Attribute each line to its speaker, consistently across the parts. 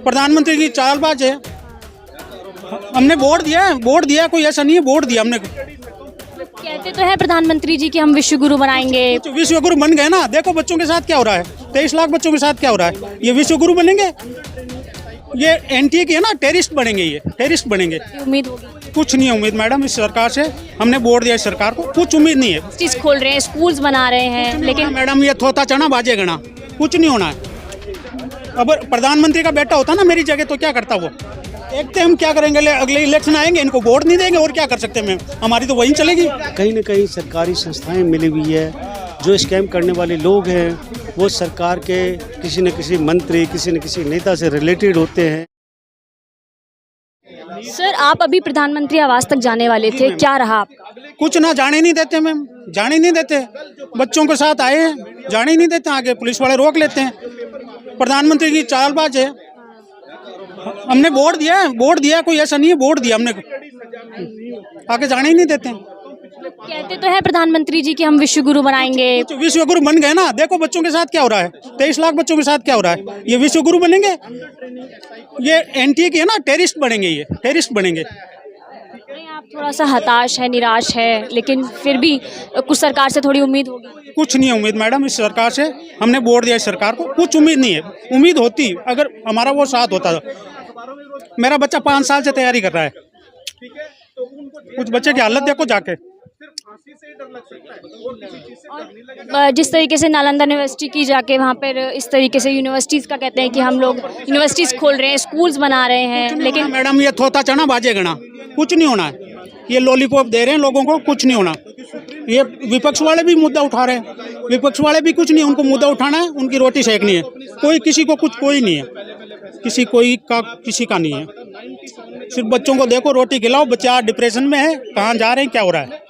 Speaker 1: प्रधानमंत्री की चालबाज है। हमने वोट दिया कोई ऐसा नहीं है, वोट दिया हमने।
Speaker 2: कहते तो है प्रधानमंत्री जी कि हम विश्व गुरु बनाएंगे।
Speaker 1: विश्व गुरु बन गए ना, देखो बच्चों के साथ क्या हो रहा है, 23 लाख बच्चों के साथ क्या हो रहा है। ये विश्व गुरु बनेंगे, ये एनटीए की है ना, टेररिस्ट बनेंगे, ये टेररिस्ट बनेंगे।
Speaker 2: उम्मीद होगी?
Speaker 1: कुछ नहीं उम्मीद मैडम इस सरकार से, हमने वोट दिया इस सरकार को, कुछ उम्मीद नहीं है।
Speaker 2: चीज खोल रहे हैं, स्कूल्स बना रहे हैं, लेकिन
Speaker 1: मैडम ये थोता चना बाजे गना, कुछ नहीं होना है। अब प्रधानमंत्री का बेटा होता ना मेरी जगह तो क्या करता वो। देखते हम क्या करेंगे, अगले इलेक्शन आएंगे, इनको वोट नहीं देंगे और क्या कर सकते हैं, हमारी तो वहीं चलेगी।
Speaker 3: कहीं न कहीं सरकारी संस्थाएं मिली हुई है, जो स्कैम करने वाले लोग हैं वो सरकार के किसी न किसी मंत्री, किसी न किसी नेता से रिलेटेड होते हैं।
Speaker 2: सर आप अभी प्रधानमंत्री आवास तक जाने वाले थे, क्या रहा आपका?
Speaker 1: कुछ ना, जाने नहीं देते मैम, जाने नहीं देते। बच्चों के साथ आए हैं, जाने नहीं देते, आगे पुलिस वाले रोक लेते हैं। प्रधानमंत्री की चालबाज है। हमने वोट दिया कोई ऐसा नहीं है, वोट दिया हमने, आगे जाने ही नहीं देते।
Speaker 2: कहते तो है प्रधानमंत्री जी कि हम विश्व गुरु बनाएंगे।
Speaker 1: विश्व गुरु बन गए ना, देखो बच्चों के साथ क्या हो रहा है, 23 लाख बच्चों के साथ क्या हो रहा है। ये विश्व गुरु बनेंगे, ये एनटीए की है ना, टेररिस्ट बनेंगे, ये टेररिस्ट बनेंगे।
Speaker 2: आप थोड़ा सा हताश है, निराश है, लेकिन फिर भी कुछ सरकार से थोड़ी उम्मीद होगी?
Speaker 1: कुछ नहीं उम्मीद मैडम इस सरकार से, हमने वोट दिया इस सरकार को, कुछ उम्मीद नहीं है। उम्मीद होती अगर हमारा वो साथ होता। मेरा बच्चा 5 साल से तैयारी कर रहा है, कुछ बच्चे की हालत देखो जाके।
Speaker 2: जिस तरीके से नालंदा यूनिवर्सिटी की जाके वहाँ पर इस तरीके से यूनिवर्सिटीज़ का कहते हैं कि हम लोग यूनिवर्सिटीज़ खोल रहे हैं, स्कूल्स बना रहे हैं, लेकिन
Speaker 1: मैडम ये थोता चना बाजे गना, कुछ नहीं होना है। ये लॉलीपॉप दे रहे हैं लोगों को, कुछ नहीं होना। ये विपक्ष वाले भी मुद्दा उठा रहे हैं, विपक्ष वाले भी कुछ नहीं, उनको मुद्दा उठाना है, उनकी रोटी सेकनी है। कोई किसी को कुछ कोई नहीं है, किसी का नहीं है। सिर्फ बच्चों को देखो, रोटी खिलाओ, बच्चा डिप्रेशन में है, कहाँ जा रहे हैं, क्या हो रहा है।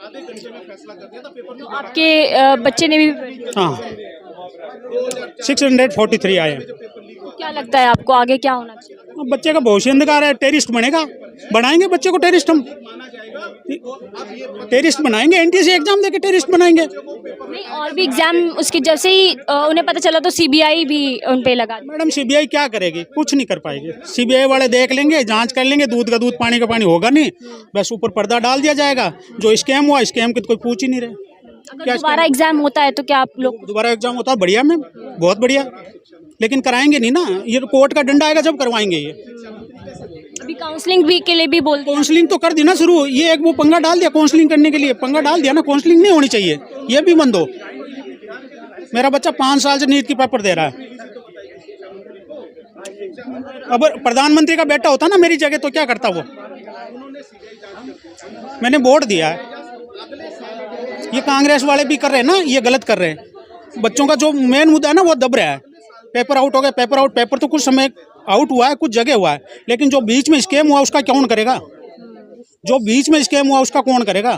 Speaker 2: तो आपके बच्चे ने भी?
Speaker 1: हाँ 643 आए हैं।
Speaker 2: क्या लगता है आपको आगे क्या होना चाहिए?
Speaker 1: बच्चे का भविष्य अंधकार है, टेररिस्ट बनेगा, बनाएंगे बच्चे को टेररिस्ट, हम टेररिस्ट बनाएंगे, एनटीए से एग्जाम देके टेररिस्ट बनाएंगे।
Speaker 2: नहीं, और भी एग्जाम उसके जब से ही उन्हें पता चला तो सीबीआई भी उन पे लगा।
Speaker 1: मैडम सीबीआई क्या करेगी, कुछ नहीं कर पाएगी। सीबीआई वाले देख लेंगे, जांच कर लेंगे, दूध का दूध पानी का पानी होगा नहीं, बस ऊपर पर्दा डाल दिया जाएगा। जो स्कैम हुआ, स्कैम की तो कोई पूछ ही नहीं रहे।
Speaker 2: अगर दोबारा एग्जाम होता है तो क्या आप लोग?
Speaker 1: दोबारा एग्जाम होता है, बढ़िया मैम, बहुत बढ़िया, लेकिन कराएंगे नहीं ना, ये कोर्ट का डंडा आएगा जब करवाएंगे। ये
Speaker 2: अभी काउंसलिंग भी के लिए भी बोल,
Speaker 1: काउंसलिंग तो कर दी ना शुरू, ये एक वो पंगा डाल दिया, काउंसलिंग करने के लिए पंगा डाल दिया ना, काउंसलिंग नहीं होनी चाहिए, ये भी बंद हो। मेरा बच्चा 5 साल से नीट की पेपर दे रहा है। अब प्रधानमंत्री का बेटा होता ना मेरी जगह तो क्या करता वो। मैंने वोट दिया है, ये कांग्रेस वाले भी कर रहे हैं ना, ये गलत कर रहे हैं। बच्चों का जो मेन मुद्दा है ना वो दब रहा है। पेपर आउट हो गया, पेपर आउट, पेपर तो कुछ समय आउट हुआ है, कुछ जगह हुआ है, लेकिन जो बीच में स्कैम हुआ उसका कौन करेगा, जो बीच में स्कैम हुआ उसका कौन करेगा।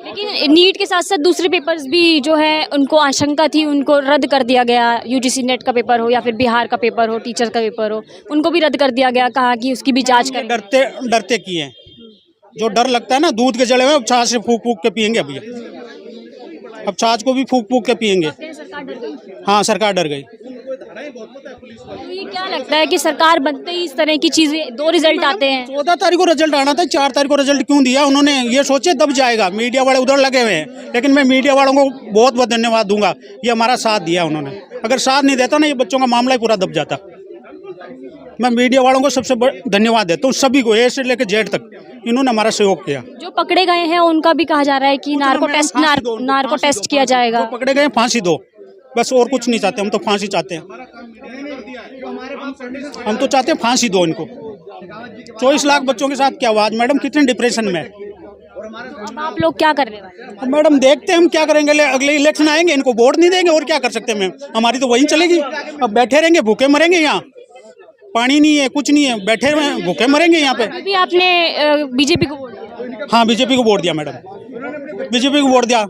Speaker 2: लेकिन नीट के साथ साथ दूसरे पेपर्स भी जो है उनको आशंका थी, उनको रद्द कर दिया गया। यूजीसी नेट का पेपर हो या फिर बिहार का पेपर हो, टीचर का पेपर हो, उनको भी रद्द कर दिया गया, कहा कि उसकी भी जांच करें।
Speaker 1: डरते किए, जो डर लगता है ना, दूध के जले हुए अब छाछ से फूक फूक के पियेंगे। अभी अब छाछ को भी फूक फूक के पियेंगे। हाँ सरकार डर गई।
Speaker 2: तो ये क्या लगता है कि सरकार बनते ही इस तरह की चीजें, 2 रिजल्ट आते हैं।
Speaker 1: 14 तारीख को रिजल्ट आना था, 4 तारीख को रिजल्ट क्यों दिया उन्होंने, ये सोचे दब जाएगा। मीडिया वाले उधर लगे हुए हैं, लेकिन मैं मीडिया वालों को बहुत बहुत धन्यवाद दूंगा, ये हमारा साथ दिया उन्होंने। अगर साथ नहीं देता ना, ये बच्चों का मामला ही पूरा दब जाता। मैं मीडिया वालों को सबसे धन्यवाद देता हूँ, सभी को, ए से लेकर जेड तक, इन्होंने हमारा सहयोग किया।
Speaker 2: जो पकड़े गए हैं उनका भी कहा जा रहा है कि नार्को टेस्ट किया जाएगा।
Speaker 1: जो पकड़े गए फांसी दो, बस और कुछ नहीं चाहते हम, तो फांसी चाहते हैं। हम तो चाहते हैं फांसी दो इनको। 24 लाख बच्चों के साथ क्या हुआ आज मैडम, कितने डिप्रेशन में।
Speaker 2: अब आप लोग क्या कर रहे हैं?
Speaker 1: मैडम देखते हैं हम क्या करेंगे, अगले इलेक्शन आएंगे, इनको वोट नहीं देंगे और क्या कर सकते हैं मैम, हमारी तो वहीं चलेगी। अब बैठे रहेंगे, भूखे मरेंगे, यहाँ पानी नहीं है, कुछ नहीं है, बैठे हुए भूखे मरेंगे यहाँ पे।
Speaker 2: अभी आपने बीजेपी को वोट दिया?
Speaker 1: हाँ बीजेपी को वोट दिया मैडम, बीजेपी को वोट दिया।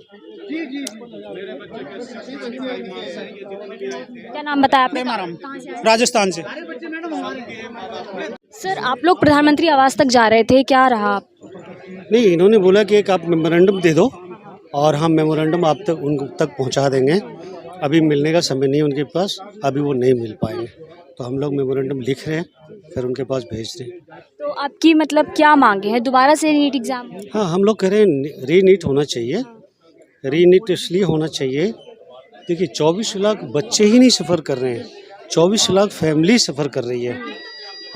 Speaker 2: क्या नाम बताया आपने?
Speaker 1: राजस्थान से।
Speaker 2: सर आप लोग प्रधानमंत्री आवास तक जा रहे थे, क्या रहा?
Speaker 3: नहीं, इन्होंने बोला कि एक आप मेमोरेंडम दे दो और हम मेमोरेंडम आप तक उन तक पहुंचा देंगे। अभी मिलने का समय नहीं है उनके पास, अभी वो नहीं मिल पाएंगे। तो हम लोग मेमोरेंडम लिख रहे हैं, फिर उनके पास भेज रहे हैं।
Speaker 2: तो आपकी मतलब क्या मांगे हैं, दोबारा से नीट एग्ज़ाम?
Speaker 3: हाँ, हम लोग कह रहे हैं रीनीट होना चाहिए। रीनीट इसलिए होना चाहिए, देखिए 24 लाख बच्चे ही नहीं सफ़र कर रहे हैं, 24 लाख फैमिली सफ़र कर रही है,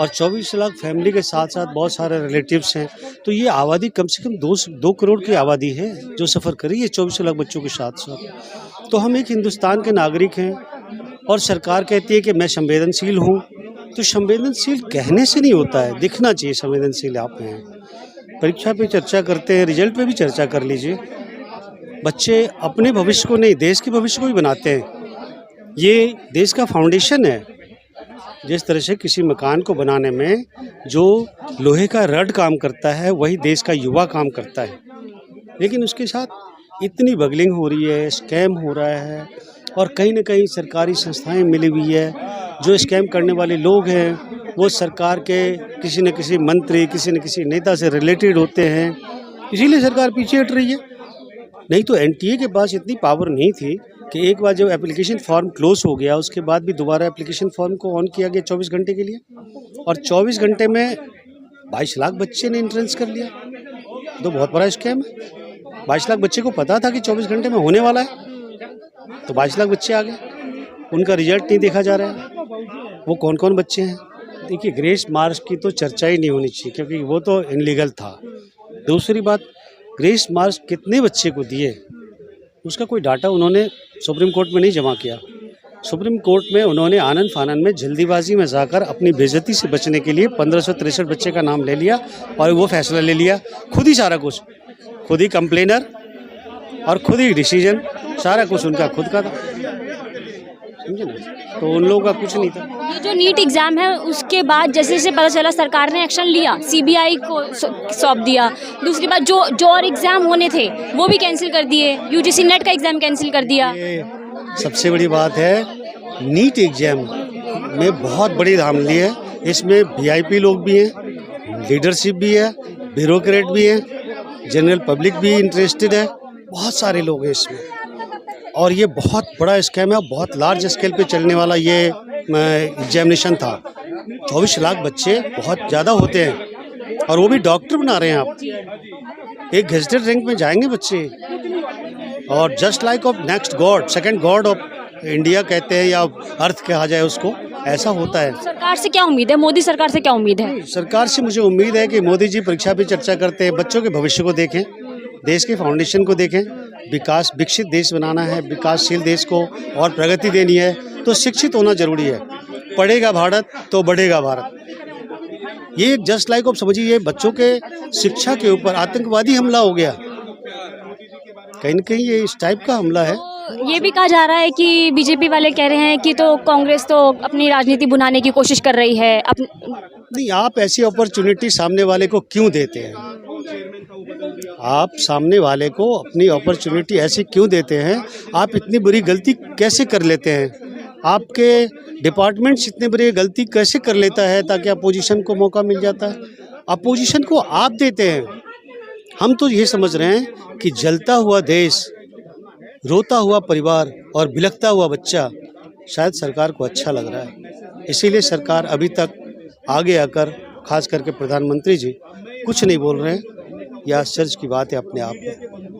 Speaker 3: और 24 लाख फैमिली के साथ साथ बहुत सारे रिलेटिव्स हैं। तो ये आबादी कम से कम 2 करोड़ की आबादी है जो सफ़र कर रही है 24 लाख बच्चों के साथ साथ। तो हम एक हिंदुस्तान के नागरिक हैं, और सरकार कहती है कि मैं संवेदनशील हूँ। तो संवेदनशील कहने से नहीं होता है, दिखना चाहिए संवेदनशील आप हैं। परीक्षा पे चर्चा करते हैं, रिजल्ट पे भी चर्चा कर लीजिए। बच्चे अपने भविष्य को नहीं, देश के भविष्य को ही बनाते हैं। ये देश का फाउंडेशन है। जिस तरह से किसी मकान को बनाने में जो लोहे का रड काम करता है, वही देश का युवा काम करता है। लेकिन उसके साथ इतनी बगलिंग हो रही है, स्कैम हो रहा है, और कहीं न कहीं सरकारी संस्थाएं मिली हुई है। जो स्कैम करने वाले लोग हैं वो सरकार के किसी न किसी मंत्री, किसी न किसी नेता से रिलेटेड होते हैं, इसीलिए सरकार पीछे हट रही है। नहीं तो एनटीए के पास इतनी पावर नहीं थी कि एक बार जब एप्लीकेशन फॉर्म क्लोज हो गया, उसके बाद भी दोबारा एप्लीकेशन फॉर्म को ऑन किया गया 24 घंटे के लिए, और 24 घंटे में 22 लाख बच्चे ने एंट्रेंस कर लिया। तो बहुत बड़ा स्कैम है। 22 लाख बच्चे को पता था कि 24 घंटे में होने वाला है, तो 22 लाख बच्चे आ गए, उनका रिजल्ट नहीं देखा जा रहा है। वो कौन कौन बच्चे हैं? देखिए, ग्रेस मार्क्स की तो चर्चा ही नहीं होनी चाहिए, क्योंकि वो तो इनलीगल था। दूसरी बात, ग्रेस मार्क्स कितने बच्चे को दिए उसका कोई डाटा उन्होंने सुप्रीम कोर्ट में नहीं जमा किया। सुप्रीम कोर्ट में उन्होंने आनन फानन में जल्दीबाजी में जाकर अपनी बेइज्जती से बचने के लिए 1563 बच्चे का नाम ले लिया, और वो फैसला ले लिया खुद ही, सारा कुछ खुद ही, कंप्लेनर और खुद ही डिसीजन, सारा कुछ उनका खुद का था, समझे ना। तो उन लोगों का कुछ नहीं था।
Speaker 2: ये जो नीट एग्ज़ाम है उसके बाद जैसे जैसे पता चला सरकार ने एक्शन लिया, सीबीआई को सौंप दिया। दूसरी बात, जो और एग्ज़ाम होने थे वो भी कैंसिल कर दिए, यूजीसी नेट का एग्ज़ाम कैंसिल कर दिया।
Speaker 3: ये सबसे बड़ी बात है, नीट एग्जाम में बहुत बड़ी धांधली है। इसमें वीआईपी लोग भी हैं, लीडरशिप भी है, ब्यूरोक्रेट भी है, जनरल पब्लिक भी इंटरेस्टेड है, बहुत सारे लोग हैं इसमें। और ये बहुत बड़ा स्कैम है, बहुत लार्ज स्केल पे चलने वाला ये एग्जामिनेशन था। 24 लाख बच्चे बहुत ज़्यादा होते हैं, और वो भी डॉक्टर बना रहे हैं आप। एक गेजेटेड रैंक में जाएंगे बच्चे, और just like of next God, second God of India कहते हैं, या अर्थ कहा जाए उसको, ऐसा होता है।
Speaker 2: सरकार से क्या उम्मीद है, मोदी सरकार से क्या उम्मीद है?
Speaker 3: सरकार से मुझे उम्मीद है कि मोदी जी परीक्षा पे चर्चा करते हैं, बच्चों के भविष्य को देखें, देश के फाउंडेशन को देखें। विकास, विकसित देश बनाना है, विकासशील देश को और प्रगति देनी है, तो शिक्षित होना जरूरी है। पढ़ेगा भारत तो बढ़ेगा भारत। ये जस्ट लाइक ऑफ समझिए, ये बच्चों के शिक्षा के ऊपर आतंकवादी हमला हो गया, कहीं न कहीं ये इस टाइप का हमला है।
Speaker 2: ये भी कहा जा रहा है कि बीजेपी वाले कह रहे हैं कि तो कांग्रेस तो अपनी राजनीति बुनाने की कोशिश कर रही है।
Speaker 3: नहीं, आप ऐसी अपॉर्चुनिटी सामने वाले को क्यों देते हैं? आप सामने वाले को अपनी अपॉर्चुनिटी ऐसी क्यों देते हैं? आप इतनी बुरी गलती कैसे कर लेते हैं? आपके डिपार्टमेंट्स इतनी बड़ी गलती कैसे कर लेता है ताकि अपोजिशन को मौका मिल जाता है? अपोजिशन को आप देते हैं। हम तो ये समझ रहे हैं कि जलता हुआ देश, रोता हुआ परिवार और बिलखता हुआ बच्चा शायद सरकार को अच्छा लग रहा है, इसीलिए सरकार अभी तक आगे आकर, खास करके प्रधानमंत्री जी कुछ नहीं बोल रहे हैं। यह आश्चर्य की बात है अपने आप में।